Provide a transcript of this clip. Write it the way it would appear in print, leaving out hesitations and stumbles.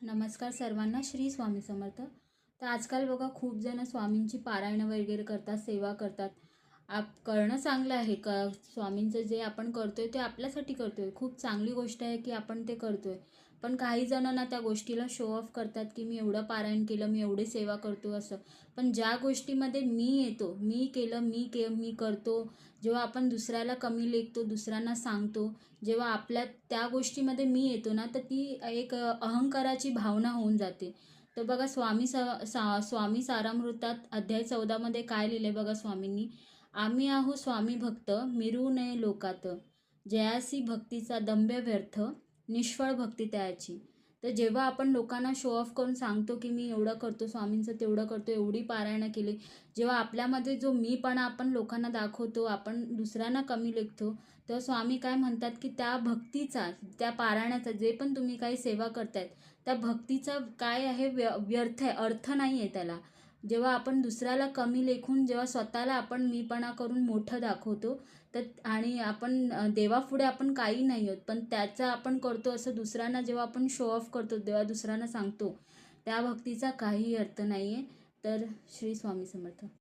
नमस्कार सर्वांना. श्री स्वामी समर्थ. तर आजकाल बघा खूप जण स्वामींची पारायणं वगैरे करतात, सेवा करतात. करणं चांगलं आहे. स्वामींचं जे आपण करतोय ते आपल्यासाठी करतोय. खूप चांगली गोष्ट आहे की आपण ते करतोय. पण काही जणांना त्या गोष्टीला शो ऑफ करतात की मी एवढं पारायण केलं, मी एवढी सेवा करतो असं. पण ज्या गोष्टीमध्ये मी येतो, मी केलं, मी करतो, जेव्हा आपण दुसऱ्याला कमी लेखतो, दुसऱ्यांना सांगतो, जेव्हा आपल्या त्या गोष्टीमध्ये मी येतो ना, तर ती एक अहंकाराची भावना होऊन जाते. तर बघा स्वामी सारामृतात अध्याय 14 मध्ये काय लिहिले बघा स्वामींनी. आम्ही आहो स्वामी भक्त, मिरू नये लोकात, जयासी भक्तीचा दंभ व्यर्थ, निष्फळ भक्ती त्याची. तर जेव्हा आपण लोकांना शो ऑफ करून सांगतो की मी एवढं करतो, स्वामींचं तेवढं करतो, एवढी पारायणं केली, जेव्हा आपल्यामध्ये जो मीपणा आपण लोकांना दाखवतो, आपण दुसऱ्यांना कमी लेखतो, तेव्हा स्वामी काय म्हणतात की त्या भक्तीचा, त्या पारायणाचा, जे पण तुम्ही काही सेवा करतायत त्या भक्तीचा काय आहे, व्यर्थ आहे, अर्थ नाही आहे त्याला. जेव्हा आपण दुसऱ्याला कमी लेखून जेव्हा स्वतःला आपण मीपणा करून मोठं दाखवतो, तर आणि आपण देवापुढे आपण काही नाही आहोत, पण त्याचा आपण करतो असं दुसऱ्यांना जेव्हा आपण शो ऑफ करतो, तेव्हा दुसऱ्यांना सांगतो, त्या भक्तीचा काही अर्थ नाही आहे. तर श्री स्वामी समर्थ.